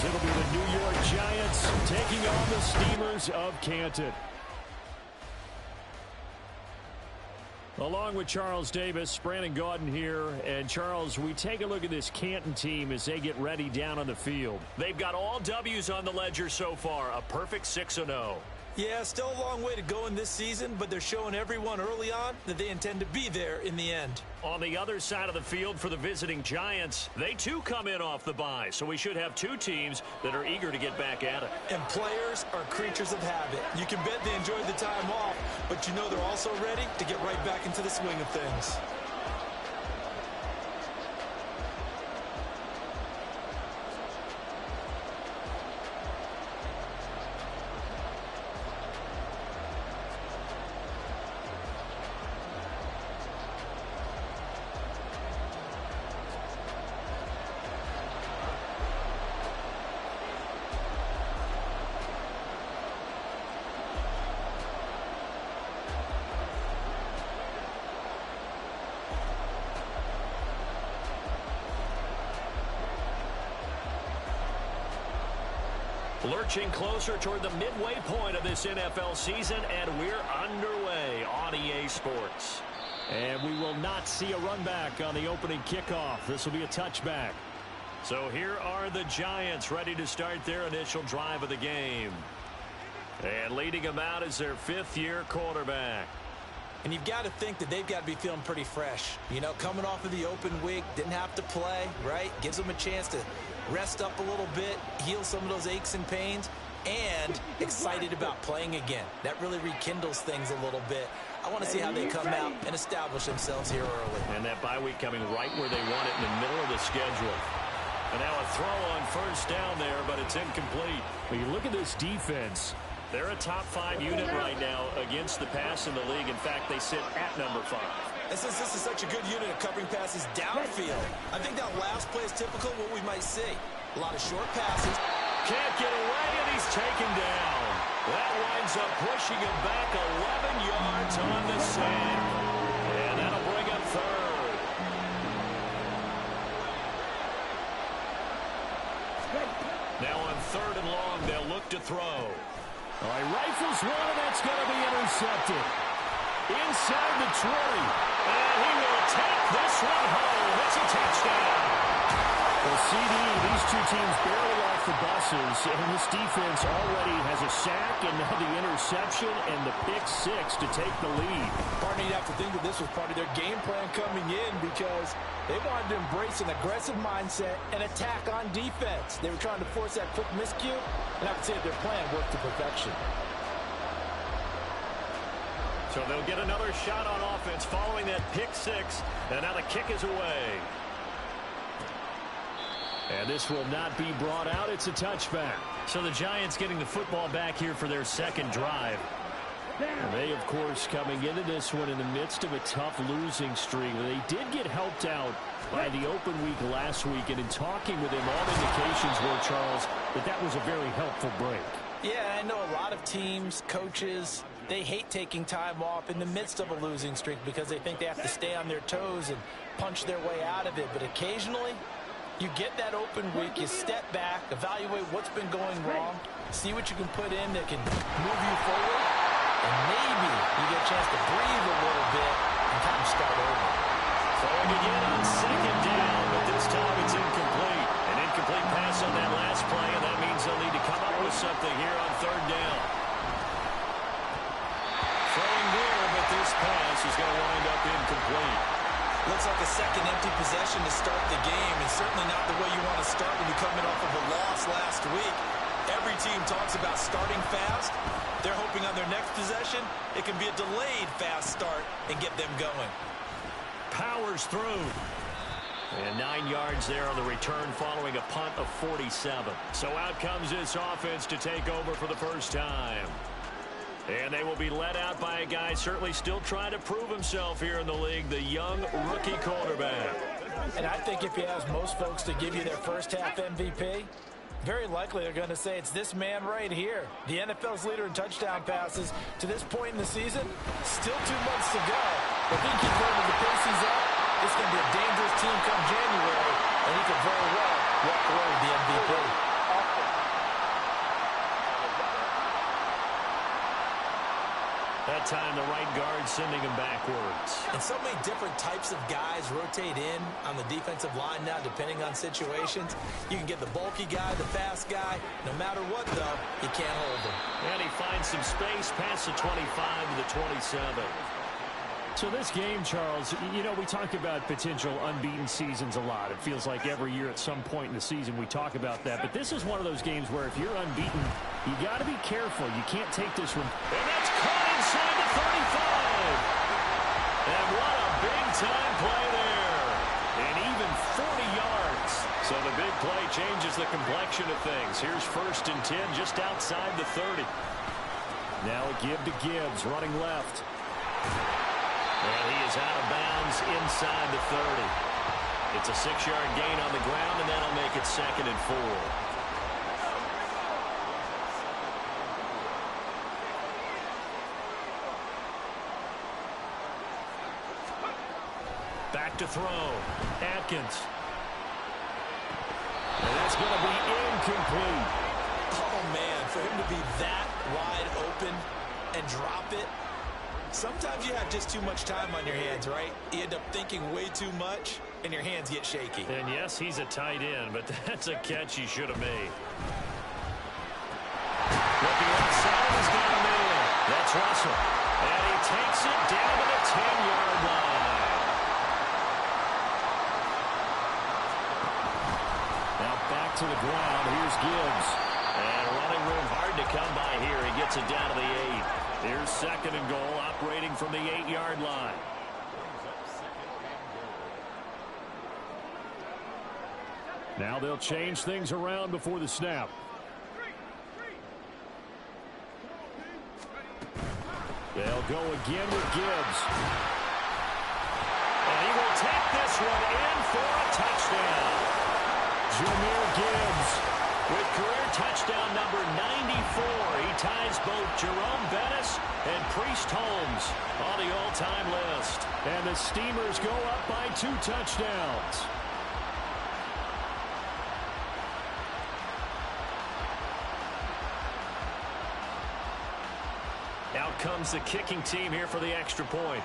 it'll be the New York Giants taking on the Steamers of Canton. Along with Charles Davis, Brandon Gaudin here. And, Charles, we take a look at this Canton team as they get ready down on the field. They've got all W's on the ledger so far, a perfect 6-0. Yeah, still a long way to go in this season, but they're showing everyone early on that they intend to be there in the end. On the other side of the field for the visiting Giants, they too come in off the bye, so we should have two teams that are eager to get back at it. And players are creatures of habit. You can bet they enjoyed the time off, but you know they're also ready to get right back into the swing of things. Lurching closer toward the midway point of this NFL season, and we're underway on EA Sports. And we will not see a run back on the opening kickoff. This will be a touchback. So here are the Giants ready to start their initial drive of the game. And leading them out is their fifth-year quarterback. And you've got to think that they've got to be feeling pretty fresh. You know, coming off of the open week, didn't have to play, right? Gives them a chance to rest up a little bit, heal some of those aches and pains, and excited about playing again. That really rekindles things a little bit. I want to see how they come out and establish themselves here early. And that bye week coming right where they want it in the middle of the schedule. And now a throw on first down there, but it's incomplete. When you look at this defense, they're a top 5 unit right now against the pass in the league. In fact, they sit at number 5. And since this is such a good unit of covering passes downfield, I think that last play is typical of what we might see. A lot of short passes. Can't get away, and he's taken down. That winds up pushing him back 11 yards on the sack. And that'll bring up third. Now on third and long, they'll look to throw. All right, rifles one, and that's going to be intercepted. Inside the 20. And he will take this one home. It's a touchdown. Well, CD, these two teams barely off the buses, and this defense already has a sack and now the interception and the pick-6 to take the lead. Partner, you'd have to think that this was part of their game plan coming in because they wanted to embrace an aggressive mindset and attack on defense. They were trying to force that quick miscue, and I would say that their plan worked to perfection. So they'll get another shot on offense following that pick-6, and now the kick is away. And this will not be brought out. It's a touchback. So the Giants getting the football back here for their second drive. And they, of course, coming into this one in the midst of a tough losing streak. They did get helped out by the open week last week, and in talking with him, all indications were, Charles, that was a very helpful break. Yeah, I know a lot of teams, coaches, they hate taking time off in the midst of a losing streak because they think they have to stay on their toes and punch their way out of it. But occasionally, you get that open week, you step back, evaluate what's been going wrong, see what you can put in that can move you forward, and maybe you get a chance to breathe a little bit and kind of start over. Throwing again on second down, but this time it's incomplete. An incomplete pass on that last play, and that means they'll need to come up with something here on third down. Throwing there, but this pass is going to wind up incomplete. Looks like a second empty possession to start the game, and certainly not the way you want to start when you're coming off of a loss last week. Every team talks about starting fast. They're hoping on their next possession, it can be a delayed fast start and get them going. Powers through. And 9 yards there on the return following a punt of 47. So out comes this offense to take over for the first time. And they will be led out by a guy certainly still trying to prove himself here in the league, the young rookie quarterback. And I think if you ask most folks to give you their first half MVP, very likely they're going to say it's this man right here. The NFL's leader in touchdown passes to this point in the season. Still 2 months to go. If he keeps going at the pace he's at, it's going to be a dangerous team come January, and he could very well walk away with the MVP. that time, the right guard sending him backwards. And so many different types of guys rotate in on the defensive line now, depending on situations. You can get the bulky guy, the fast guy. No matter what, though, you can't hold him. And he finds some space past the 25 to the 27. So this game, Charles, you know, we talk about potential unbeaten seasons a lot. It feels like every year at some point in the season we talk about that. But this is one of those games where if you're unbeaten, you got to be careful. You can't take this one. And that's caught inside the 35. And what a big-time play there. And even 40 yards. So the big play changes the complexion of things. Here's 1st and 10 just outside the 30. Now a give to Gibbs, running left. And he is out of bounds inside the 30. It's a 6-yard gain on the ground, and that'll make it 2nd and 4. Back to throw. Atkins. And that's going to be incomplete. Oh, man, for him to be that wide open and drop it. Sometimes you have just too much time on your hands, right? You end up thinking way too much, and your hands get shaky. And yes, he's a tight end, but that's a catch he should have made. Looking outside, he's got a man. That's Russell. And he takes it down to the 10-yard line. Now back to the ground. Here's Gibbs. And running room hard to come by here. He gets it down to the 8. Here's 2nd and goal, operating from the 8-yard line. Now they'll change things around before the snap. They'll go again with Gibbs. And he will take this one in for a touchdown. Jahmyr Gibbs. With career touchdown number 94, he ties both Jerome Bettis and Priest Holmes on the all-time list. And the Steamers go up by 2 touchdowns. Out comes the kicking team here for the extra point.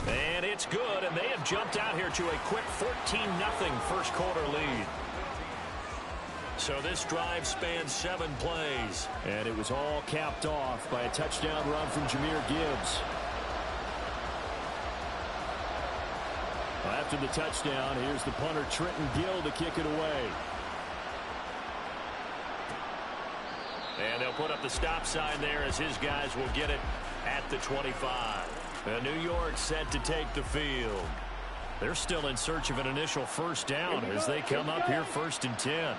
And it's good, and they have jumped out here to a quick 14-0 first quarter lead. So this drive spans 7 plays. And it was all capped off by a touchdown run from Jahmyr Gibbs. After the touchdown, here's the punter Trenton Gill to kick it away. And they'll put up the stop sign there as his guys will get it at the 25. And New York set to take the field. They're still in search of an initial first down as they come up here 1st and 10.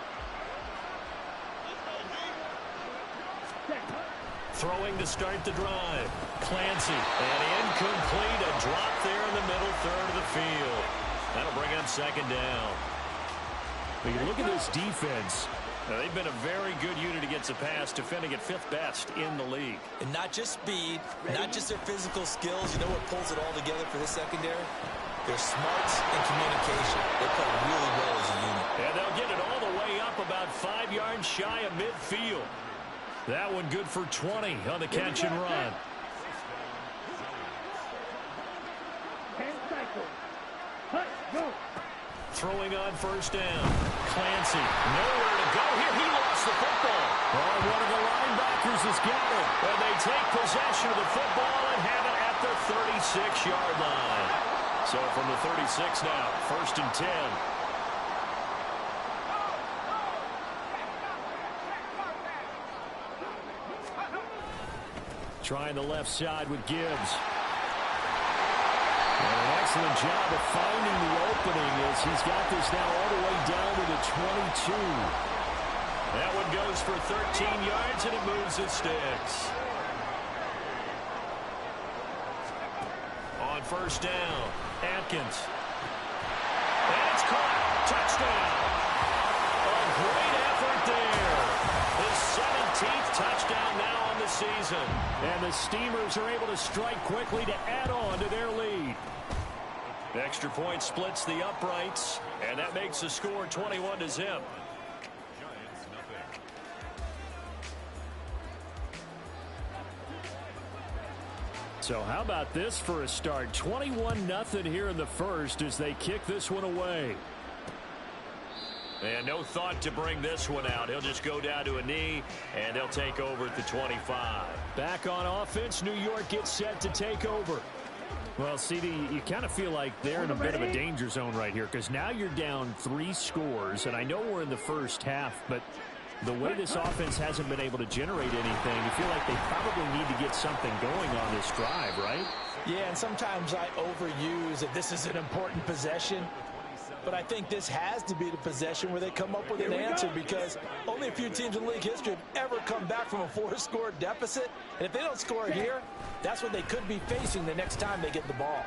Throwing to start the drive. Clancy. And incomplete. A drop there in the middle third of the field. That'll bring up 2nd down. When you look at this defense, now, they've been a very good unit against the pass, defending at 5th best in the league. And not just speed, not just their physical skills. You know what pulls it all together for this secondary? Their smarts and communication. They play really well as a unit. And they'll get it all the way up about 5 yards shy of midfield. That one good for 20 on the catch and run. Throwing on 1st down. Clancy, nowhere to go here. He lost the football. oh, one of the linebackers has got it. And they take possession of the football and have it at the 36-yard line. So from the 36 now, 1st and 10. Trying the left side with Gibbs. And an excellent job of finding the opening as he's got this now all the way down to the 22. That one goes for 13 yards, and it moves the sticks. On 1st down, Atkins. And it's caught. Touchdown. A great effort there. His 17th touchdown now on the season. And the Steamers are able to strike quickly to add on to their lead. The extra point splits the uprights, and that makes the score 21-0. So how about this for a start? 21-0 here in the first as they kick this one away. And no thought to bring this one out. He'll just go down to a knee, and they'll take over at the 25. Back on offense, New York gets set to take over. Well, CD, you kind of feel like they're in a bit of a danger zone right here because now you're down 3 scores, and I know we're in the first half, but the way this offense hasn't been able to generate anything, you feel like they probably need to get something going on this drive, right? Yeah, and sometimes I overuse that this is an important possession. But I think this has to be the possession where they come up with an answer because only a few teams in league history have ever come back from a 4-score deficit. And if they don't score here, that's what they could be facing the next time they get the ball.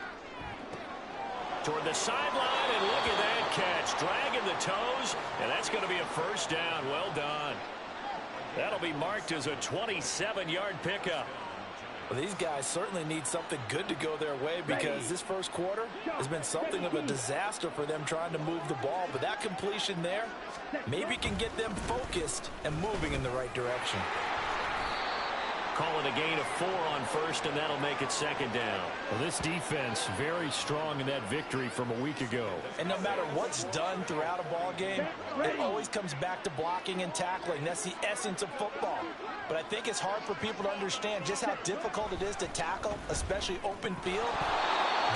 Toward the sideline, and look at that catch. Dragging the toes, and that's going to be a first down. Well done. That'll be marked as a 27-yard pickup. Well, these guys certainly need something good to go their way because this first quarter has been something of a disaster for them trying to move the ball. But that completion there maybe can get them focused and moving in the right direction. Call it a gain of 4 on first, and that'll make it second down. Well, this defense very strong in that victory from a week ago. And no matter what's done throughout a ball game, it always comes back to blocking and tackling. That's the essence of football. But I think it's hard for people to understand just how difficult it is to tackle, especially open field.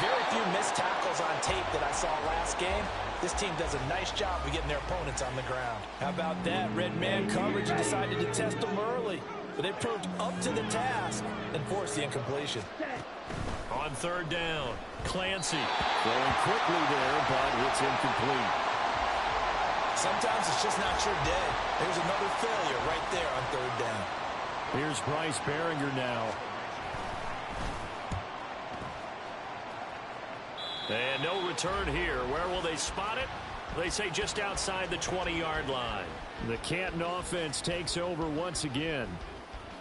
Very few missed tackles on tape that I saw last game. This team does a nice job of getting their opponents on the ground. How about that? Red man coverage and decided to test them early. But they proved up to the task and forced the incompletion. On third down, Clancy. Going quickly there, but it's incomplete. Sometimes it's just not your day. There's another failure right there on third down. Here's Bryce Baringer now. And no return here. Where will they spot it? They say just outside the 20-yard line. The Canton offense takes over once again.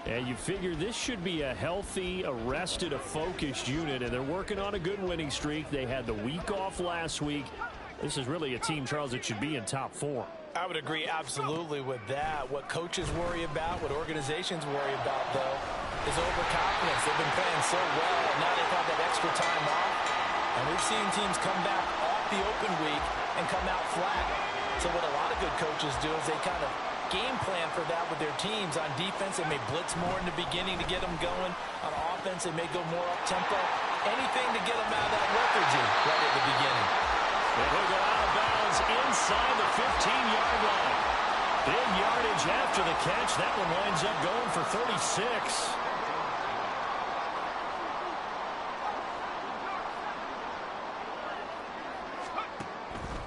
And you figure this should be a healthy, arrested, a focused unit, and they're working on a good winning streak. They had the week off last week. This is really a team, Charles, that should be in top form. I would agree absolutely with that. What coaches worry about, what organizations worry about, though, is overconfidence. They've been playing so well, and now they've had that extra time off. And we've seen teams come back off the open week and come out flat. So what a lot of good coaches do is they kind of game plan for that with their teams. On defense, they may blitz more in the beginning to get them going. On offense, they may go more up-tempo. Anything to get them out of that lethargy right at the beginning. And he'll go out of bounds inside the 15-yard line. Big yardage after the catch. That one winds up going for 36.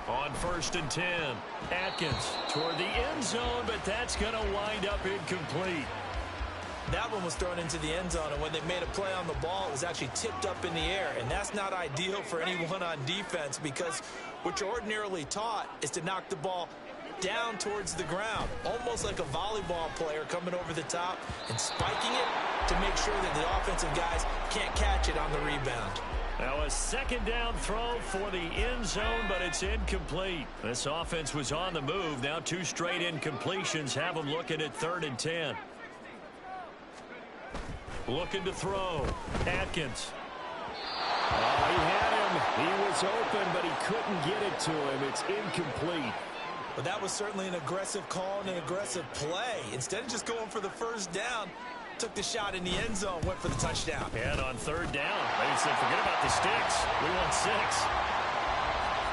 On first and 10, Atkins toward the end zone, but that's going to wind up incomplete. That one was thrown into the end zone, and when they made a play on the ball, it was actually tipped up in the air, and that's not ideal for anyone on defense because what you're ordinarily taught is to knock the ball down towards the ground, almost like a volleyball player coming over the top and spiking it to make sure that the offensive guys can't catch it on the rebound. Now a second down throw for the end zone, but it's incomplete. This offense was on the move. Now 2 straight incompletions have them looking at 3rd and 10. Looking to throw. Atkins. Oh, he had him. He was open, but he couldn't get it to him. It's incomplete. But that was certainly an aggressive call and an aggressive play. Instead of just going for the first down, took the shot in the end zone, went for the touchdown. And on third down, they said, forget about the sticks. We want 6.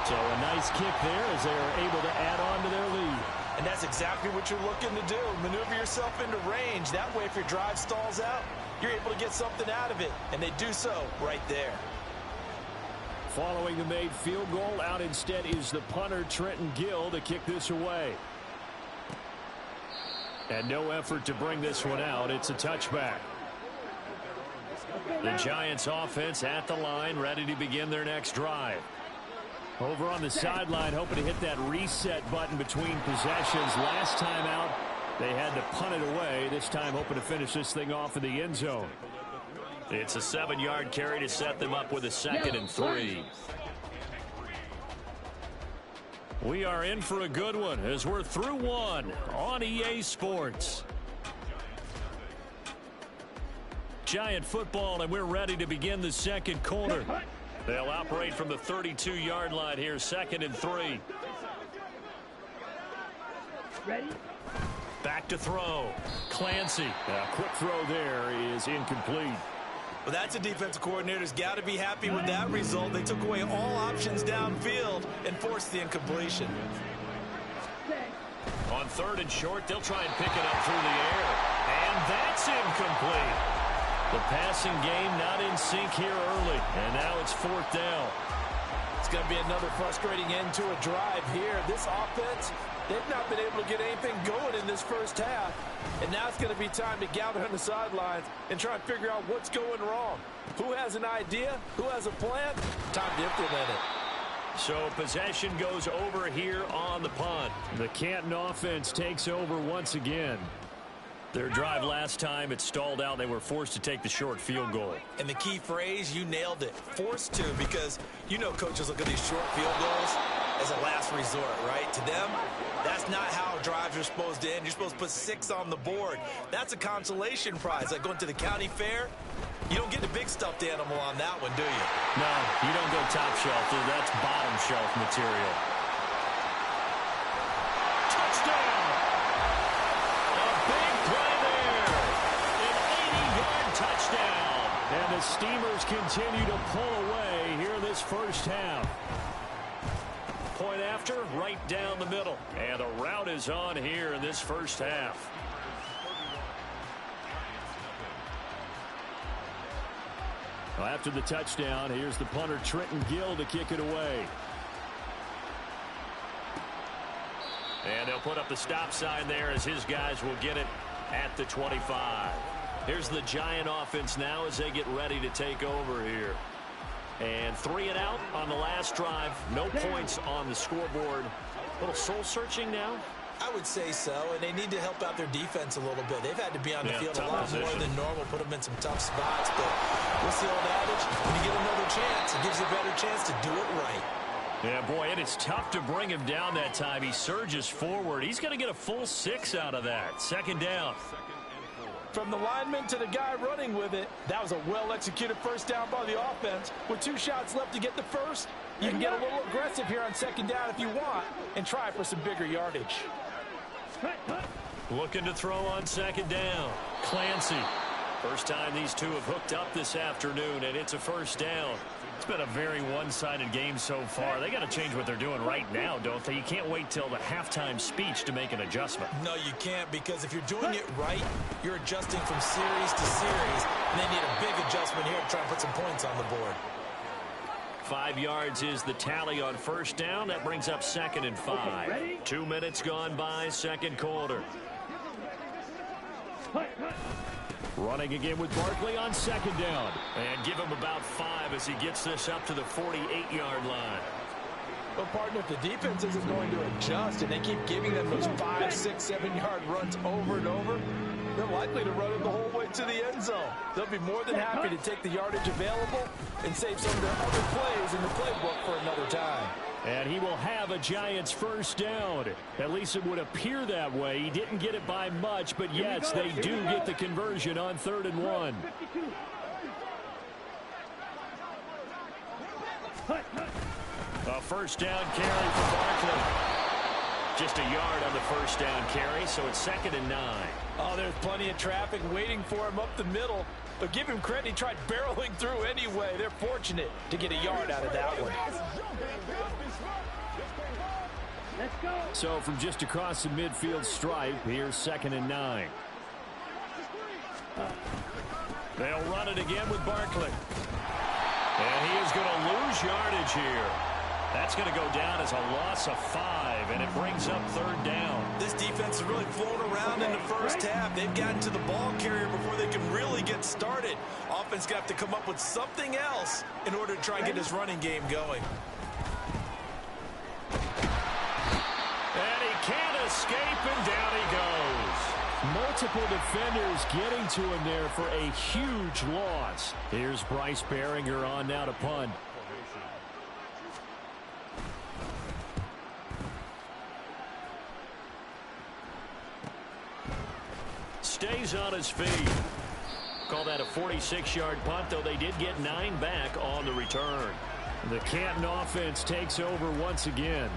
So a nice kick there as they are able to add on to their lead. And that's exactly what you're looking to do. Maneuver yourself into range. That way, if your drive stalls out, you're able to get something out of it. And they do so right there. Following the made field goal, out instead is the punter, Trenton Gill, to kick this away. And no effort to bring this one out. It's a touchback. The Giants offense at the line, ready to begin their next drive. Over on the sideline, hoping to hit that reset button between possessions. Last time out, they had to punt it away. This time hoping to finish this thing off in the end zone. It's a 7-yard carry to set them up with a 2nd and 3. We are in for a good one as we're through one on EA Sports. Giant football, and we're ready to begin the second quarter. They'll operate from the 32-yard line here, 2nd and 3. Ready? Back to throw. Clancy. A quick throw there is incomplete. Well, that's a defensive coordinator's got to be happy with that result. They took away all options downfield and forced the incompletion. On 3rd and short, they'll try and pick it up through the air. And that's incomplete. The passing game not in sync here early. And now it's 4th down. It's going to be another frustrating end to a drive here. This offense, they've not been able to get anything going in this first half. And now it's going to be time to gather on the sidelines and try and figure out what's going wrong. Who has an idea? Who has a plan? Time to implement it. So possession goes over here on the punt. The Canton offense takes over once again. Their drive last time, it stalled out. They were forced to take the short field goal. And the key phrase, you nailed it, forced to, because you know coaches look at these short field goals as a last resort, right? To them, that's not how drives are supposed to end. You're supposed to put 6 on the board. That's a consolation prize, like going to the county fair. You don't get the big stuffed animal on that one, do you? No, you don't go top shelf. That's bottom shelf material. Touchdown! A big play there. An 80-yard touchdown. And the Steamers continue to pull away here in this first half. Point after, right down the middle. And the route is on here in this first half. Well, after the touchdown, here's the punter Trenton Gill to kick it away. And they'll put up the stop sign there as his guys will get it at the 25. Here's the Giant offense now as they get ready to take over here. And 3 and out on the last drive. No points on the scoreboard. A little soul-searching now. I would say so, and they need to help out their defense a little bit. They've had to be on the field a lot more than normal, put them in some tough spots. But what's the old adage? When you get another chance, it gives you a better chance to do it right. Yeah, boy, and it's tough to bring him down that time. He surges forward. He's going to get a full 6 out of that. 2nd down. From the lineman to the guy running with it, that was a well-executed first down by the offense. With 2 shots left to get the first, you can get a little aggressive here on 2nd down if you want and try for some bigger yardage. Looking to throw on 2nd down. Clancy. First time these two have hooked up this afternoon, and it's a first down. It's been a very one-sided game so far. They got to change what they're doing right now, don't they? You can't wait till the halftime speech to make an adjustment. No, you can't, because if you're doing it right, you're adjusting from series to series, and they need a big adjustment here to try and put some points on the board. 5 yards is the tally on first down. That brings up 2nd and 5. 2 minutes gone by, second quarter. Running again with Barkley on 2nd down. And give him about 5 as he gets this up to the 48-yard line. Well, partner, if the defense isn't going to adjust and they keep giving them those 5, 6, 7-yard runs over and over, they're likely to run it the whole way to the end zone. They'll be more than happy to take the yardage available and save some of their other plays in the playbook for another time. And he will have a Giants first down. At least it would appear that way. He didn't get it by much, but yes, they do get the conversion on 3rd and 1. A first down carry for Barkley. Just a yard on the first down carry, so it's 2nd and 9. Oh, there's plenty of traffic waiting for him up the middle. But give him credit, he tried barreling through anyway. They're fortunate to get a yard out of that one. So from just across the midfield stripe, here's 2nd and 9. They'll run it again with Barkley. And he is going to lose yardage here. That's going to go down as a loss of 5, and it brings up 3rd down. This defense has really flown around in the first half. They've gotten to the ball carrier before they can really get started. Offense got to come up with something else in order to try and get this running game going. And he can't escape, and down he goes. Multiple defenders getting to him there for a huge loss. Here's Bryce Baringer on now to punt. Stays on his feet. Call that a 46-yard punt, though they did get 9 back on the return. The Canton offense takes over once again.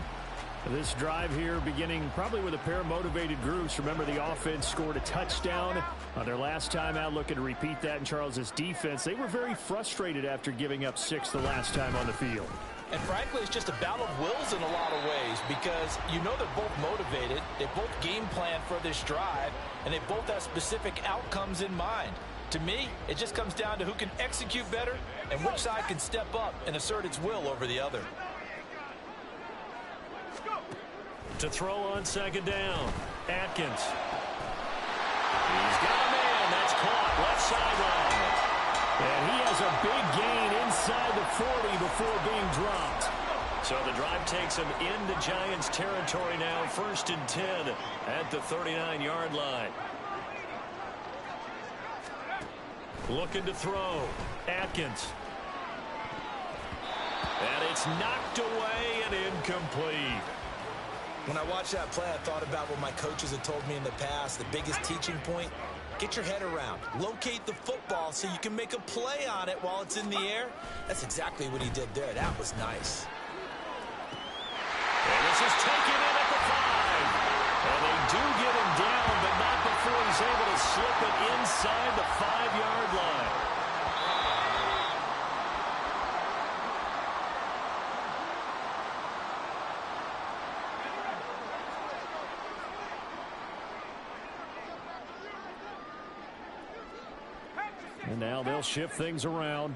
This drive here beginning probably with a pair of motivated groups. Remember, the offense scored a touchdown on their last time out, looking to repeat that in Charles's defense. They were very frustrated after giving up 6 the last time on the field. And frankly, it's just a battle of wills in a lot of ways because you know they're both motivated. They both game plan for this drive, and they both have specific outcomes in mind. To me, it just comes down to who can execute better and which side can step up and assert its will over the other. To throw on second down, Atkins. He's got a man. That's caught left sideline. And he has a big gain inside the 40 before being dropped. So the drive takes him into Giants territory now. 1st and 10 at the 39-yard line. Looking to throw. Atkins. And it's knocked away and incomplete. When I watched that play, I thought about what my coaches had told me in the past. The biggest teaching point, get your head around. Locate the football so you can make a play on it while it's in the air. That's exactly what he did there. That was nice. And this is taken in at the 5. And they do get him down, but not before he's able to slip it inside the 5-yard line. And now they'll shift things around.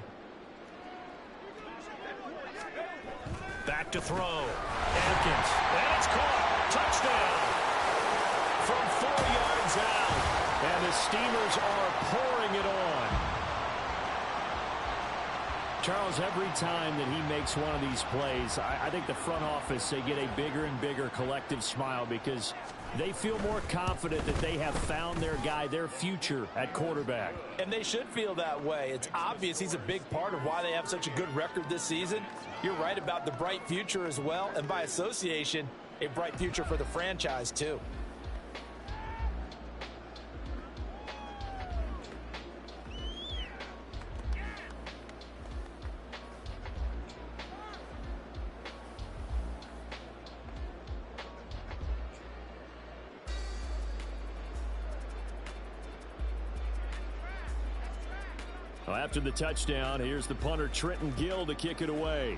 Back to throw. Atkins. And it's caught. Touchdown. From 4 yards out. And the Steelers are pouring it on. Charles, every time that he makes one of these plays, I think the front office, they get a bigger and bigger collective smile because they feel more confident that they have found their guy, their future at quarterback. And they should feel that way. It's obvious he's a big part of why they have such a good record this season. You're right about the bright future as well, and by association, a bright future for the franchise too. Well, after the touchdown, here's the punter Trenton Gill to kick it away.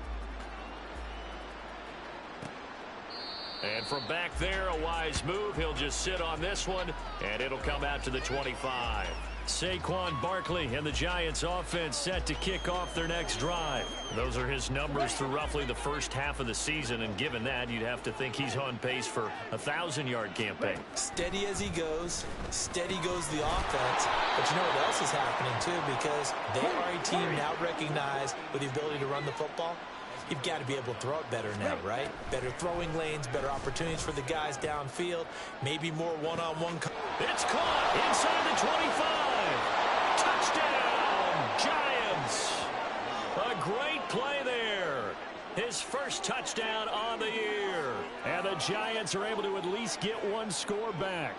And from back there, a wise move. He'll just sit on this one, and it'll come out to the 25. Saquon Barkley and the Giants offense set to kick off their next drive. Those are his numbers through roughly the first half of the season, and given that, you'd have to think he's on pace for a 1,000-yard campaign. Steady as he goes, steady goes the offense. But you know what else is happening, too, because they are a team now recognized with the ability to run the football. You've got to be able to throw it better now, right? Better throwing lanes, better opportunities for the guys downfield, maybe more one-on-one. It's caught inside the 25. Touchdown, Giants. A great play there. His first touchdown on the year. And the Giants are able to at least get one score back.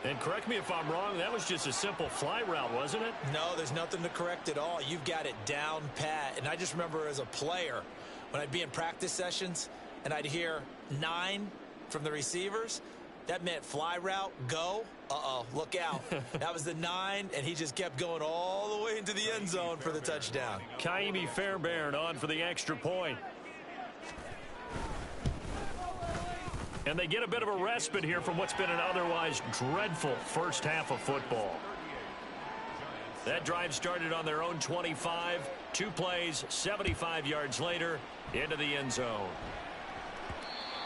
And correct me if I'm wrong, that was just a simple fly route, wasn't it? No, there's nothing to correct at all. You've got it down pat. And I just remember as a player, when I'd be in practice sessions and I'd hear 9 from the receivers, that meant fly route, go. Uh-oh, look out. That was the 9, and he just kept going all the way into the end zone for the touchdown. Kaimi Fairbairn on for the extra point. And they get a bit of a respite here from what's been an otherwise dreadful first half of football. That drive started on their own 25. 2 plays, 75 yards later, into the end zone.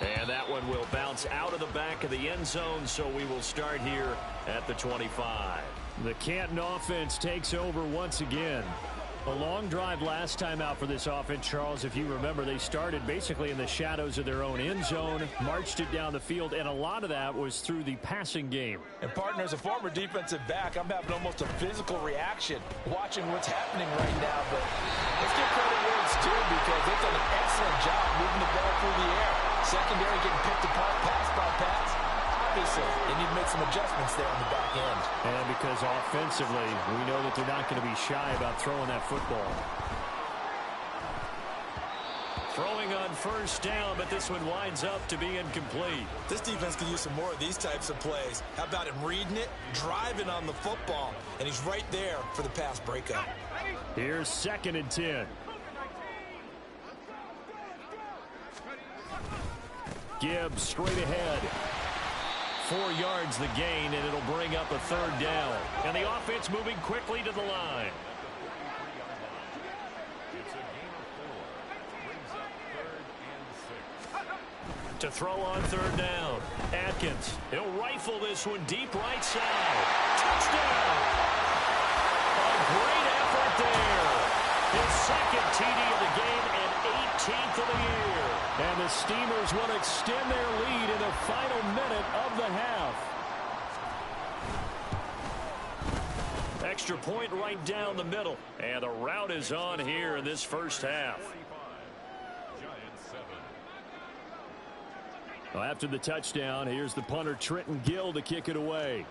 And that one will bounce out of the back of the end zone, so we will start here at the 25. The Canton offense takes over once again. A long drive last time out for this offense, Charles. If you remember, they started basically in the shadows of their own end zone, marched it down the field, and a lot of that was through the passing game. And partner, as a former defensive back, I'm having almost a physical reaction watching what's happening right now. But let's give credit where it's due because they've done an excellent job moving the ball through the air. Secondary getting picked apart pass by pass. obviously, they need to make some adjustments there on the back end. And because offensively, we know that they're not going to be shy about throwing that football. Throwing on first down, but this one winds up to be incomplete. This defense could use some more of these types of plays. How about him reading it, driving on the football, and he's right there for the pass breakup. Here's 2nd and 10. Gibbs straight ahead. 4 yards the gain, and it'll bring up a 3rd down. And the offense moving quickly to the line. To throw on 3rd down. Atkins. He'll rifle this one deep right side. Touchdown! A great effort there. His 2nd TD of the game and 18th of the year. And the Steamers will extend their lead in the final minute of the half. Extra point right down the middle. And the route is on here in this first half. Well, after the touchdown, here's the punter Trenton Gill to kick it away.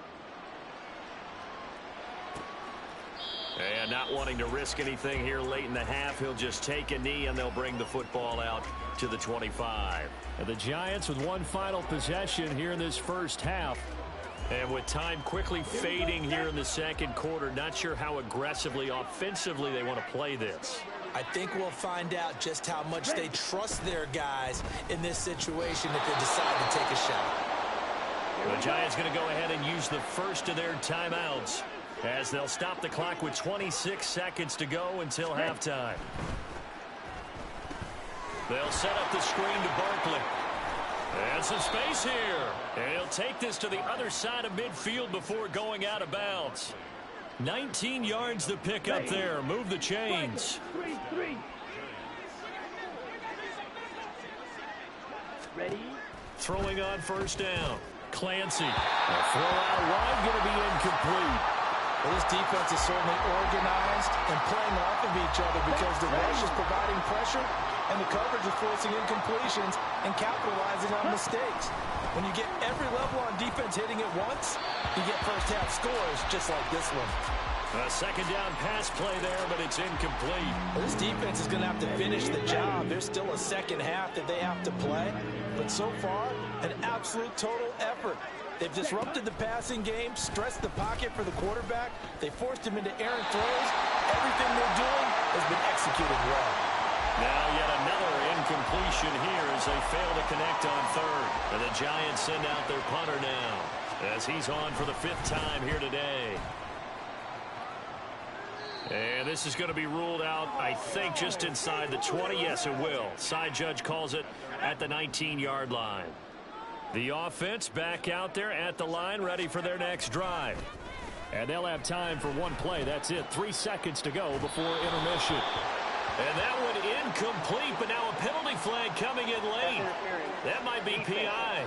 And not wanting to risk anything here late in the half, he'll just take a knee and they'll bring the football out to the 25. And the Giants with one final possession here in this first half. And with time quickly fading here in the 2nd quarter, not sure how aggressively, offensively they want to play this. I think we'll find out just how much they trust their guys in this situation if they decide to take a shot. The Giants going to go ahead and use the first of their timeouts as they'll stop the clock with 26 seconds to go until halftime. They'll set up the screen to Barkley. And some space here. And he'll take this to the other side of midfield before going out of bounds. 19 yards to pick up there. Move the chains. Ready? Throwing on first down. Clancy. A throw out wide, going to be incomplete. Well, this defense is certainly organized and playing off of each other because the rush is providing pressure and the coverage is forcing incompletions and capitalizing on mistakes. When you get every level on defense hitting at once, you get first half scores just like this one. A 2nd down pass play there, but it's incomplete. Well, this defense is going to have to finish the job. There's still a 2nd half that they have to play. But so far, an absolute total effort. They've disrupted the passing game, stressed the pocket for the quarterback. They forced him into errant throws. Everything they're doing has been executed well. Now yet another incompletion here as they fail to connect on 3rd. And the Giants send out their punter now as he's on for the 5th time here today. And this is going to be ruled out, I think, just inside the 20. Yes, it will. Side judge calls it at the 19-yard line. The offense back out there at the line, ready for their next drive. And they'll have time for one play. That's it. 3 seconds to go before intermission. And that one incomplete, but now a penalty flag coming in late. That might be PI.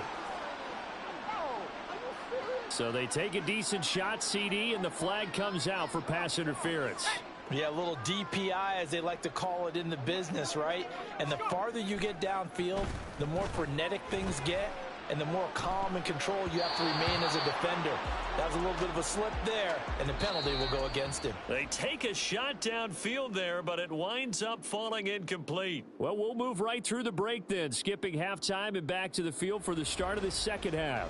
So they take a decent shot, CD, and the flag comes out for pass interference. Yeah, a little DPI, as they like to call it in the business, right? And the farther you get downfield, the more frenetic things get, and the more calm and control you have to remain as a defender. That was a little bit of a slip there, and the penalty will go against him. They take a shot downfield there, but it winds up falling incomplete. Well, we'll move right through the break then, skipping halftime and back to the field for the start of the 2nd half.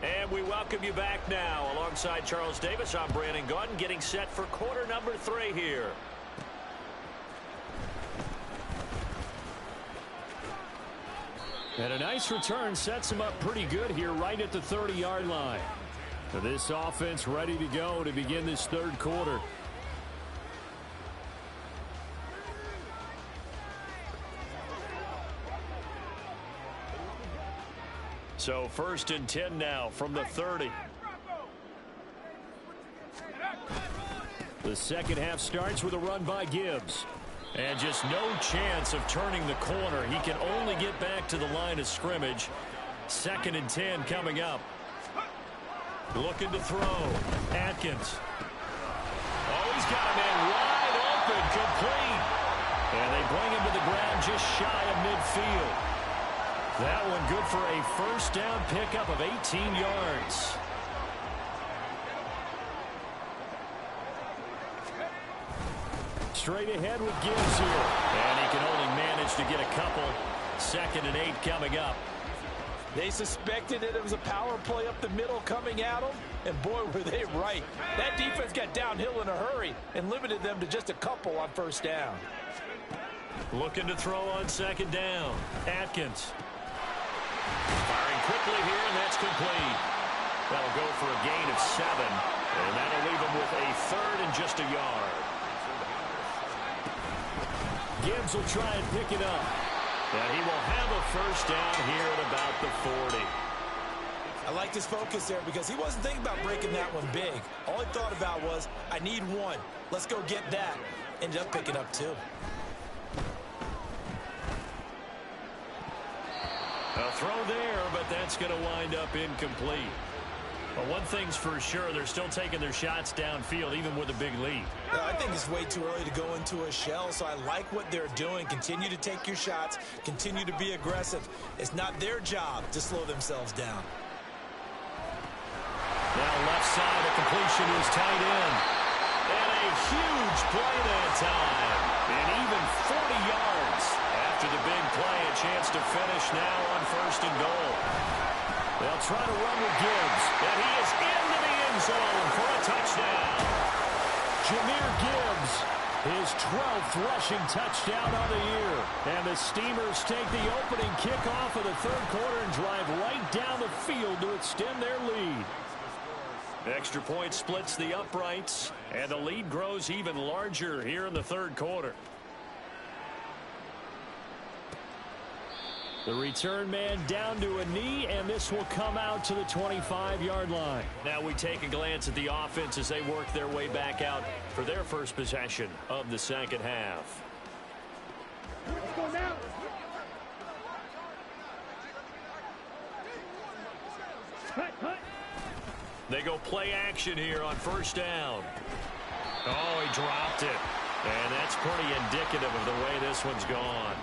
And we welcome you back now. Alongside Charles Davis, I'm Brandon Gaudin, getting set for quarter number 3 here. And a nice return sets him up pretty good here right at the 30-yard line. So this offense ready to go to begin this 3rd quarter. So 1st and 10 now from the 30. The 2nd half starts with a run by Gibbs. And just no chance of turning the corner. He can only get back to the line of scrimmage. 2nd and 10 coming up. Looking to throw. Atkins. Oh, he's got a man wide open, complete. And they bring him to the ground just shy of midfield. That one good for a first down pickup of 18 yards. Straight ahead with Gibbs here. And he can only manage to get a couple. 2nd and 8 coming up. They suspected it was a power play up the middle coming at them, and boy, were they right. That defense got downhill in a hurry and limited them to just a couple on first down. Looking to throw on 2nd down. Atkins. Firing quickly here, and that's complete. That'll go for a gain of 7, and that'll leave him with a 3rd and just a yard. Gibbs will try and pick it up. And he will have a first down here at about the 40. I liked his focus there because he wasn't thinking about breaking that one big. All he thought about was, I need 1. Let's go get that. Ended up picking up 2. A throw there, but that's going to wind up incomplete. But one thing's for sure, they're still taking their shots downfield, even with a big lead. I think it's way too early to go into a shell, so I like what they're doing. Continue to take your shots. Continue to be aggressive. It's not their job to slow themselves down. Now left side, a completion is tight end. And a huge play that time. And even 40 yards after the big play. A chance to finish now on 1st and goal. They'll try to run with Gibbs. And he is into the end zone for a touchdown. Jahmyr Gibbs, his 12th rushing touchdown of the year. And the Steamers take the opening kickoff of the 3rd quarter and drive right down the field to extend their lead. Extra point splits the uprights, and the lead grows even larger here in the 3rd quarter. The return man down to a knee, and this will come out to the 25-yard line. Now we take a glance at the offense as they work their way back out for their first possession of the 2nd half. Let's go now. They go play action here on 1st down. Oh, he dropped it. And that's pretty indicative of the way this one's gone.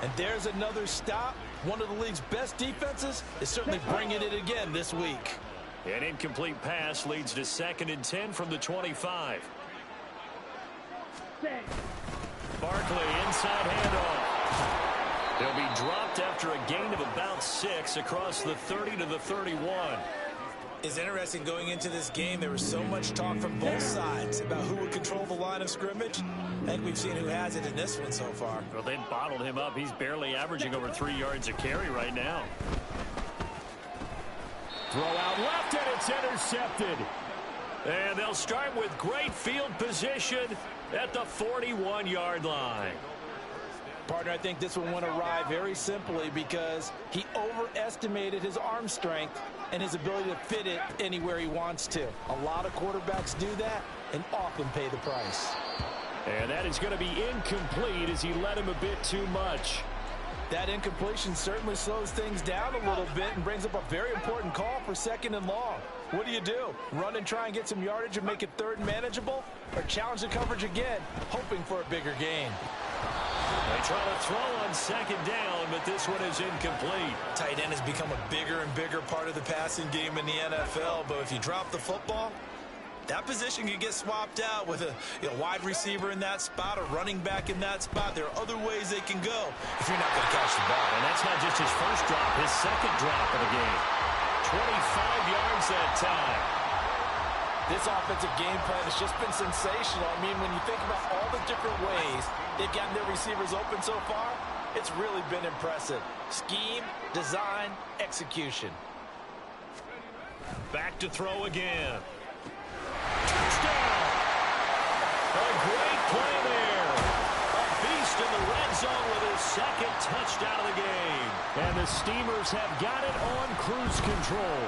And there's another stop. One of the league's best defenses is certainly bringing it again this week. An incomplete pass leads to 2nd and 10 from the 25. Barkley inside handoff. They'll be dropped after a gain of about 6 across the 30 to the 31. It's interesting going into this game. There was so much talk from both sides about who would control the line of scrimmage. I think we've seen who has it in this one so far. Well, they've bottled him up. He's barely averaging over 3 yards a carry right now. Throw out left, and it's intercepted. And they'll start with great field position at the 41-yard line. Partner, I think this one went awry very simply because he overestimated his arm strength and his ability to fit it anywhere he wants to. A lot of quarterbacks do that and often pay the price. And that is going to be incomplete as he led him a bit too much. That incompletion certainly slows things down a little bit and brings up a very important call for 2nd and long. What do? Run and try and get some yardage and make it 3rd and manageable? Or challenge the coverage again, hoping for a bigger gain? They try to throw on 2nd down, but this one is incomplete. Tight end has become a bigger and bigger part of the passing game in the NFL, but if you drop the football, that position can get swapped out with a wide receiver in that spot, a running back in that spot. There are other ways they can go if you're not going to catch the ball. And that's not just his first drop, his 2nd drop of the game. 25 yards that time. This offensive game plan has just been sensational. I mean, when you think about all the different ways they've gotten their receivers open so far, it's really been impressive. Scheme, design, execution. Back to throw again. Touchdown! A great play there. A beast in the red zone with his 2nd touchdown of the game. And the Steamers have got it on cruise control.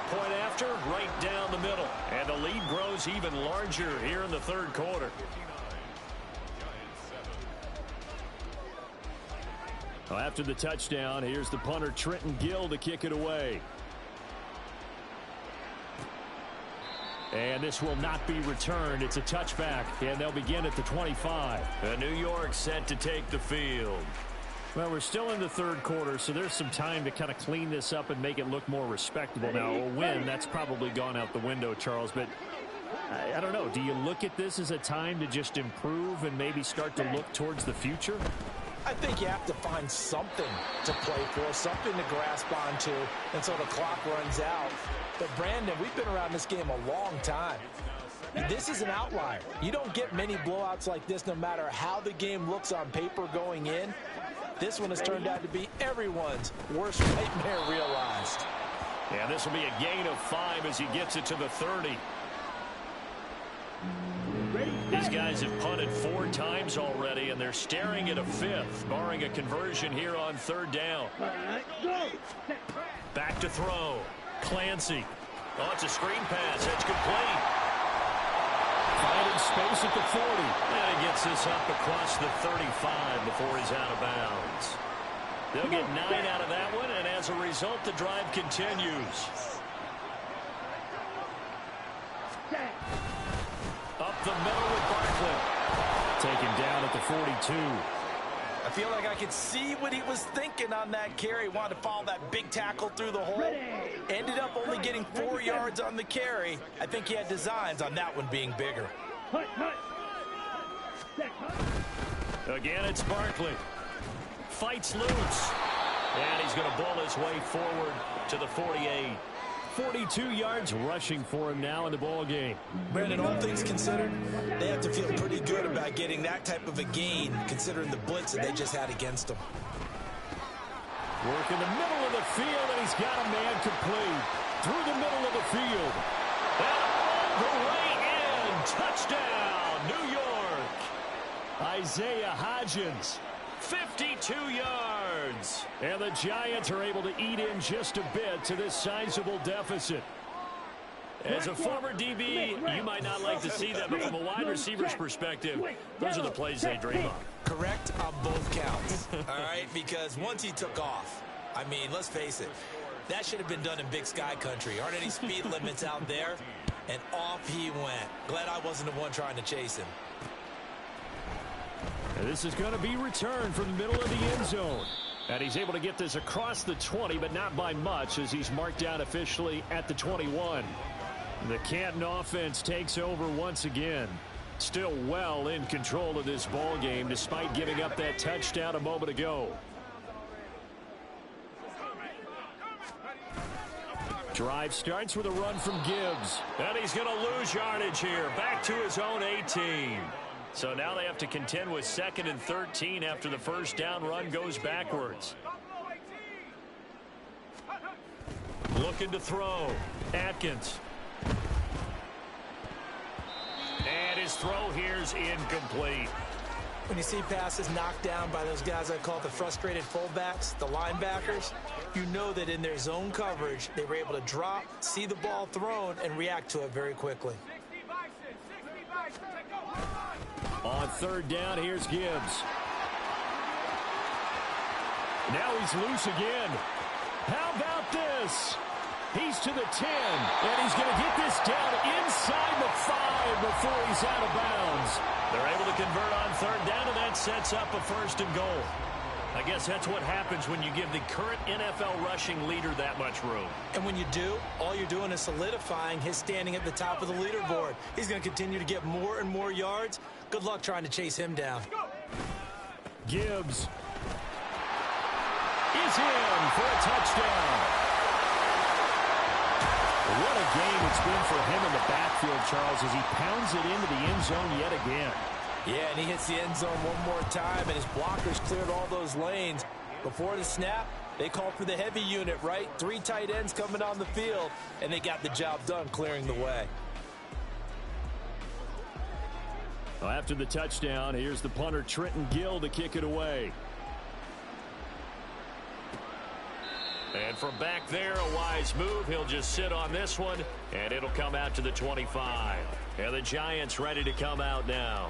Point after, right down the middle. And the lead grows even larger here in the 3rd quarter. Well, after the touchdown, here's the punter Trenton Gill to kick it away. And this will not be returned. It's a touchback, and they'll begin at the 25. New York set to take the field. Well, we're still in the third quarter, so there's some time to kind of clean this up and make it look more respectable. Now, a win, that's probably gone out the window, Charles, but I don't know. Do you look at this as a time to just improve and maybe start to look towards the future? I think you have to find something to play for, something to grasp onto until the clock runs out. But, Brandon, we've been around this game a long time. This is an outlier. You don't get many blowouts like this no matter how the game looks on paper going in. This one has turned out to be everyone's worst nightmare realized. Yeah, this will be a gain of 5 as he gets it to the 30. These guys have punted 4 times already, and they're staring at a 5th, barring a conversion here on 3rd down. Back to throw. Clancy. Oh, it's a screen pass. That's complete. Finding space at the 40. And he gets this up across the 35 before he's out of bounds. They'll get 9 out of that one, and as a result, the drive continues. Up the middle with Barkley. Taken down at the 42. I feel like I could see what he was thinking on that carry. Wanted to follow that big tackle through the hole. Ended up only getting 4 yards on the carry. I think he had designs on that one being bigger. Again, it's Barkley. Fights loose. And he's going to bull his way forward to the 48. 42 yards rushing for him now in the ball game. Brandon, all things considered, they have to feel pretty good about getting that type of a gain, considering the blitz that they just had against them. Work in the middle of the field, and he's got a man complete. Through the middle of the field. And all the way in. Touchdown, New York. Isaiah Hodgins. 52 yards. And the Giants are able to eat in just a bit to this sizable deficit. As a former DB, you might not like to see that, but from a wide receiver's perspective, those are the plays they dream of. Correct on both counts, all right? Because once he took off, I mean, let's face it, that should have been done in Big Sky Country. Aren't any speed limits out there? And off he went. Glad I wasn't the one trying to chase him. And this is going to be returned from the middle of the end zone. And he's able to get this across the 20, but not by much, as he's marked down officially at the 21. The Canton offense takes over once again. Still well in control of this ball game, despite giving up that touchdown a moment ago. Drive starts with a run from Gibbs. And he's going to lose yardage here. Back to his own 18. So now they have to contend with 2nd and 13 after the first down run goes backwards. Looking to throw. Atkins. And his throw here is incomplete. When you see passes knocked down by those guys I call the frustrated fullbacks, the linebackers, you know that in their zone coverage, they were able to drop, see the ball thrown, and react to it very quickly. On 3rd down, here's Gibbs. Now he's loose again. How about this? He's to the 10, and he's going to get this down inside the 5 before he's out of bounds. They're able to convert on 3rd down, and that sets up a 1st and goal. I guess that's what happens when you give the current NFL rushing leader that much room. And when you do, all you're doing is solidifying his standing at the top of the leaderboard. He's going to continue to get more and more yards. Good luck trying to chase him down. Gibbs is in for a touchdown. What a game it's been for him in the backfield, Charles, as he pounds it into the end zone yet again. Yeah, and he hits the end zone one more time, and his blockers cleared all those lanes. Before the snap, they called for the heavy unit, right? 3 tight ends coming on the field, and they got the job done clearing the way. Well, after the touchdown, here's the punter, Trenton Gill, to kick it away. And from back there, a wise move. He'll just sit on this one, and it'll come out to the 25. And the Giants ready to come out now.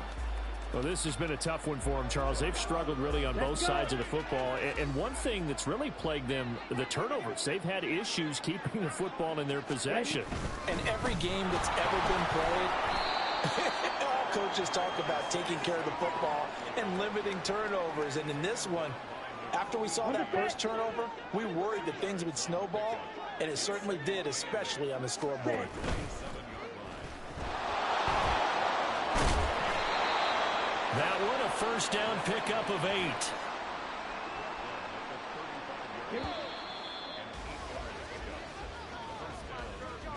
Well, this has been a tough one for them, Charles. They've struggled really on both sides of the football. And one thing that's really plagued them, the turnovers. They've had issues keeping the football in their possession. And every game that's ever been played, all coaches talk about taking care of the football and limiting turnovers. And in this one, After we saw that first turnover, we worried that things would snowball, and it certainly did, especially on the scoreboard. That one a first down pickup of 8.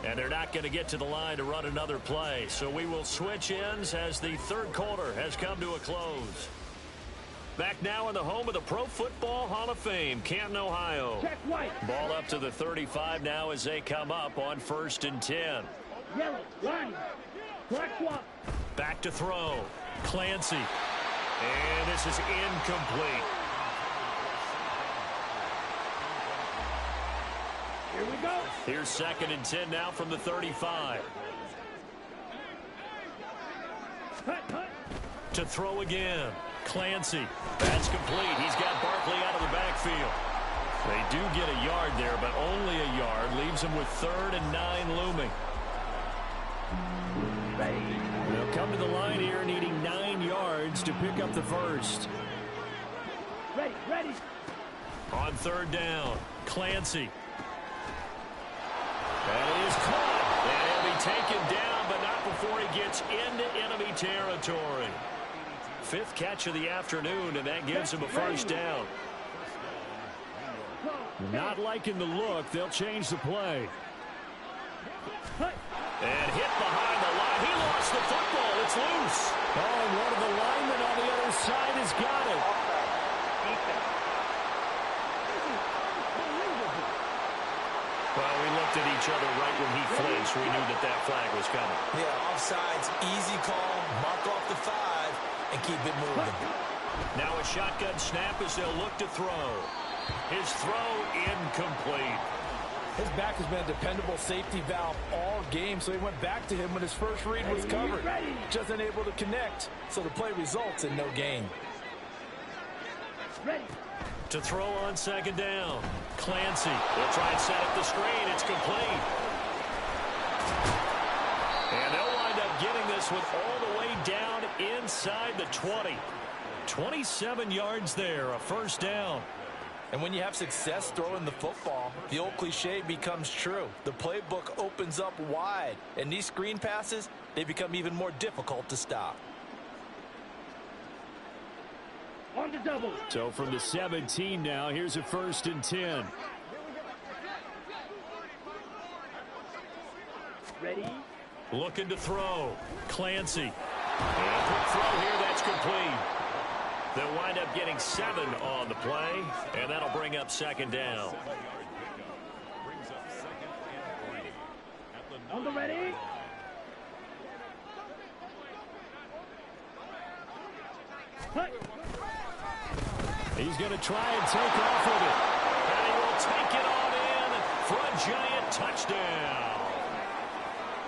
And they're not going to get to the line to run another play. So we will switch ends as the third quarter has come to a close. Back now in the home of the Pro Football Hall of Fame, Canton, Ohio. Check white. Ball up to the 35 now as they come up on 1st and 10. Yellow. Line. Black swap. Back to throw. Clancy. And this is incomplete. Here we go. Here's 2nd and 10 now from the 35. Cut, cut. To throw again. Clancy. That's complete. He's got Barkley out of the backfield. They do get a yard there, but only a yard. Leaves them with 3rd and 9 looming. They'll come to the line here needing 9 yards to pick up the first. Ready, ready. On 3rd down, Clancy. And it is caught. And he'll be taken down, but not before he gets into enemy territory. 5th catch of the afternoon, and that gives him a first down. Not liking the look. They'll change the play. And hit behind the line. He lost the football. It's loose. Oh, and one of the linemen on the other side has got it. Well, we looked at each other right when he flinched. We knew that that flag was coming. Yeah, offsides, easy call, mark off the 5, and keep it moving. Now a shotgun snap as they'll look to throw. His throw incomplete. His back has been a dependable safety valve all game, so he went back to him when his first read was covered. Just unable to connect, so the play results in no gain. Ready. To throw on 2nd down. Clancy will try and set up the screen. It's complete. And they'll wind up getting this one all the way down inside the 20. 27 yards there, a first down. And when you have success throwing the football, the old cliche becomes true. The playbook opens up wide, and these screen passes, they become even more difficult to stop. On the double. So from the 17 now, here's a 1st and 10. Ready. Looking to throw. Clancy. And quick throw here, that's complete. They'll wind up getting 7 on the play, and that'll bring up 2nd down. On the ready. Cut. He's going to try and take off with it. And he will take it on in for a giant touchdown.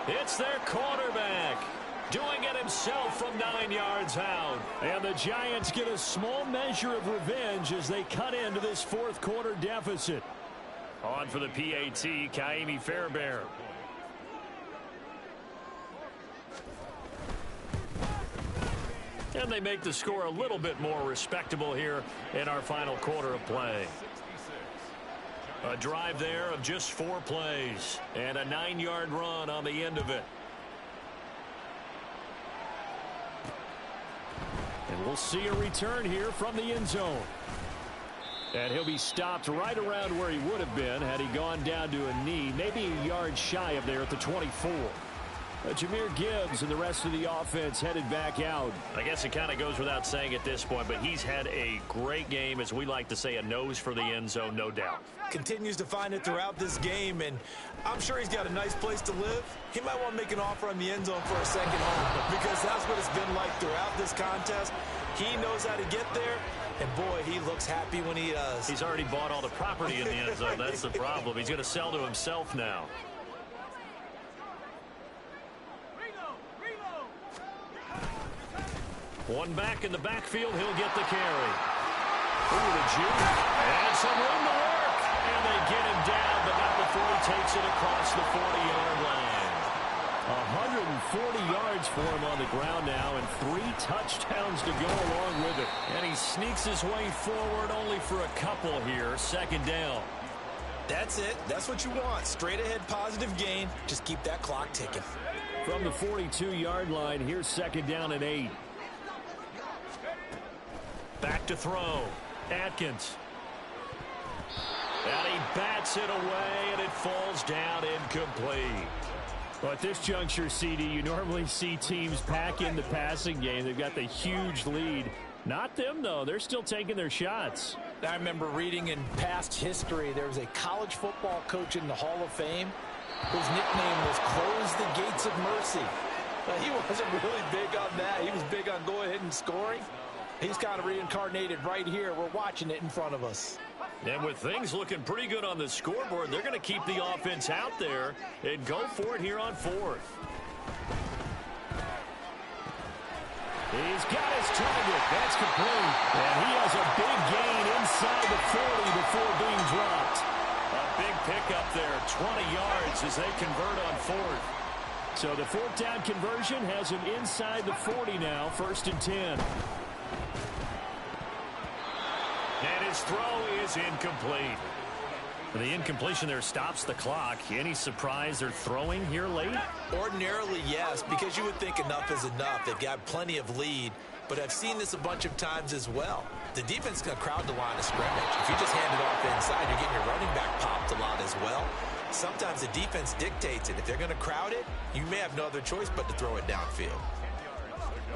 It's their quarterback doing it himself from 9 yards out. And the Giants get a small measure of revenge as they cut into this 4th quarter deficit. On for the PAT, Ka'imi Fairbairn. And they make the score a little bit more respectable here in our final quarter of play. A drive there of just 4 plays and a 9-yard run on the end of it. And we'll see a return here from the end zone. And he'll be stopped right around where he would have been had he gone down to a knee, maybe a yard shy of there at the 24. Jahmyr Gibbs and the rest of the offense headed back out. I guess it kind of goes without saying at this point, but he's had a great game, as we like to say, a nose for the end zone, no doubt. Continues to find it throughout this game, and I'm sure he's got a nice place to live. He might want to make an offer on the end zone for a second home, because that's what it's been like throughout this contest. He knows how to get there, and boy, he looks happy when he does. He's already bought all the property in the end zone. That's the problem. He's going to sell to himself now. One back in the backfield, he'll get the carry. Ooh, the juke. And some room to work. And they get him down, but not before he takes it across the 40-yard line. 140 yards for him on on the ground now, and 3 touchdowns to go along with it. And he sneaks his way forward only for a couple here. 2nd down. That's it. That's what you want. Straight ahead positive gain. Just keep that clock ticking. From the 42-yard line, here's 2nd down and 8. Back to throw. Atkins. And he bats it away, and it falls down incomplete. Well, at this juncture, CD, you normally see teams pack in the passing game. They've got the huge lead. Not them, though. They're still taking their shots. I remember reading in past history, there was a college football coach in the Hall of Fame whose nickname was Close the Gates of Mercy. He wasn't really big on that. He was big on go ahead and scoring. He's kind of reincarnated right here. We're watching it in front of us. And with things looking pretty good on the scoreboard, they're going to keep the offense out there and go for it here on 4th. He's got his target. That's complete. And he has a big gain inside the 40 before being dropped. A big pickup there, 20 yards as they convert on 4th. So the 4th down conversion has him inside the 40 now, 1st and 10. And his throw is incomplete. The incompletion there stops the clock. Any surprise they're throwing here late? Ordinarily, yes, because you would think enough is enough. They've got plenty of lead, but I've seen this a bunch of times as well. The defense is going to crowd the line of scrimmage. If you just hand it off inside, you're getting your running back popped a lot as well. Sometimes the defense dictates it. If they're going to crowd it, you may have no other choice but to throw it downfield.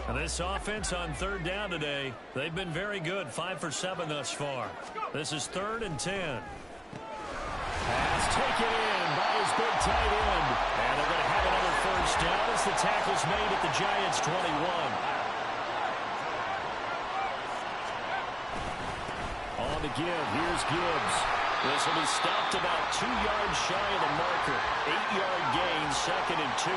And this offense on 3rd down today, they've been very good, 5 for 7 thus far. This is 3rd and 10. Pass taken in by his big tight end. And they're going to have another 1st down as the tackle's made at the Giants' 21. On the give, here's Gibbs. This will be stopped about 2 yards shy of the marker. 8-yard gain, 2nd and 2.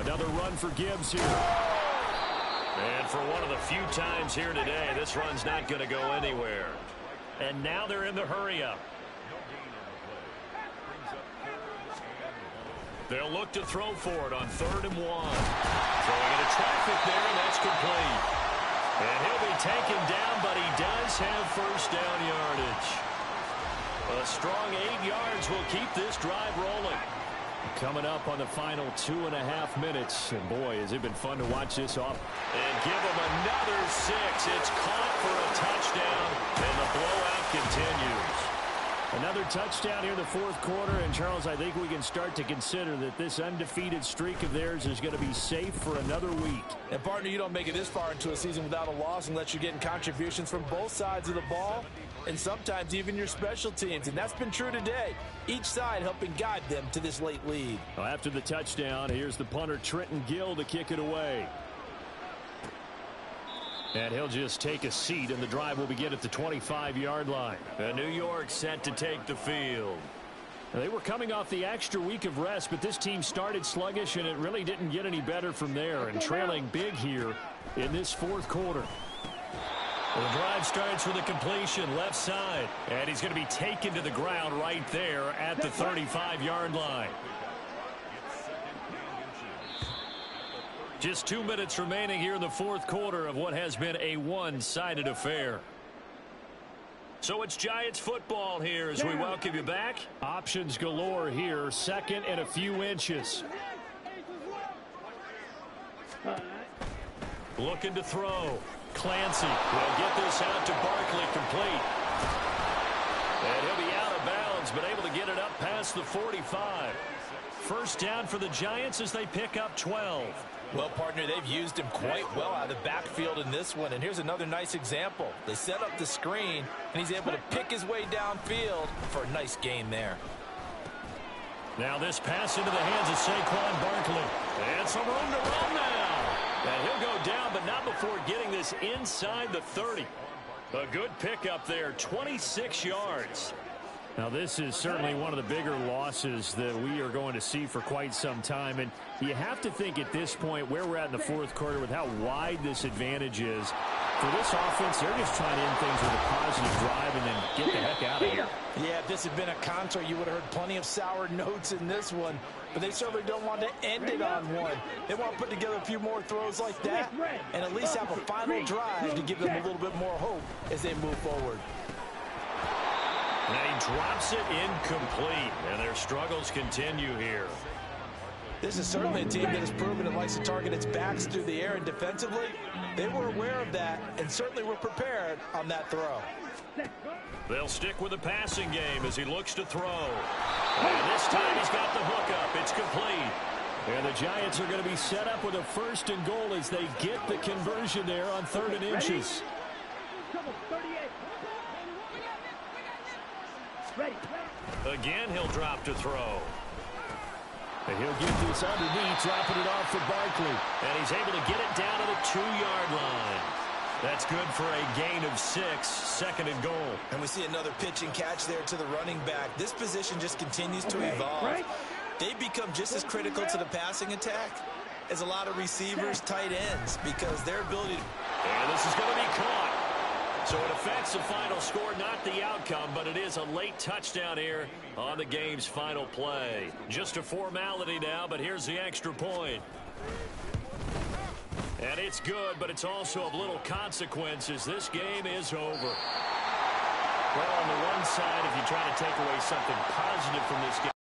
Another run for Gibbs here. And for one of the few times here today, this run's not going to go anywhere. And now they're in the hurry-up. They'll look to throw for it on 3rd and 1. Throwing into traffic there, and that's complete. And he'll be taken down, but he does have 1st down yardage. A strong 8 yards will keep this drive rolling. Coming up on the final 2.5 minutes. And boy, has it been fun to watch this off. And give him another 6. It's caught for a touchdown, and the blowout continues. Another touchdown here in the 4th quarter. And, Charles, I think we can start to consider that this undefeated streak of theirs is going to be safe for another week. And, partner, you don't make it this far into a season without a loss unless you're getting contributions from both sides of the ball and sometimes even your special teams. And that's been true today. Each side helping guide them to this late lead. Well, after the touchdown, here's the punter, Trenton Gill, to kick it away. And he'll just take a seat, and the drive will begin at the 25-yard line. And New York set to take the field. Now, they were coming off the extra week of rest, but this team started sluggish, and it really didn't get any better from there. And trailing big here in this 4th quarter. Well, the drive starts with a completion left side. And he's going to be taken to the ground right there at the 35-yard line. Just 2 minutes remaining here in the 4th quarter of what has been a one-sided affair. So it's Giants football here as we welcome you back. Options galore here. 2nd and a few inches. Looking to throw. Clancy will get this out to Barkley complete. And he'll be out of bounds, but able to get it up past the 45. 1st down for the Giants as they pick up 12. Well, partner, they've used him quite well out of the backfield in this one. And here's another nice example. They set up the screen, and he's able to pick his way downfield for a nice gain there. Now this pass into the hands of Saquon Barkley. And some room to run now. And he'll go down, but not before getting this inside the 30. A good pickup there, 26 yards. Now, this is certainly one of the bigger losses that we are going to see for quite some time. And you have to think at this point where we're at in the fourth quarter with how wide this advantage is. For this offense, they're just trying to end things with a positive drive and then get the heck out of here. Yeah, if this had been a concert, you would have heard plenty of sour notes in this one. But they certainly don't want to end it on one. They want to put together a few more throws like that and at least have a final drive to give them a little bit more hope as they move forward. And he drops it incomplete, and their struggles continue here. This is certainly a team that has proven it likes to target its backs through the air, and defensively, they were aware of that and certainly were prepared on that throw. They'll stick with the passing game as he looks to throw. And this time he's got the hook up. It's complete. And the Giants are going to be set up with a 1st and goal as they get the conversion there on 3rd and inches. Again, he'll drop to throw. And he'll get this underneath, dropping it off for Barkley. And he's able to get it down to the 2-yard line. That's good for a gain of 6, 2nd and goal. And we see another pitch and catch there to the running back. This position just continues to evolve. They've become just as critical to the passing attack as a lot of receivers, tight ends, because their ability to... And this is going to be caught. So it affects the final score, not the outcome, but it is a late touchdown here on the game's final play. Just a formality now, but here's the extra point. And it's good, but it's also of little consequence as this game is over. Well, on the one side, if you try to take away something positive from this game,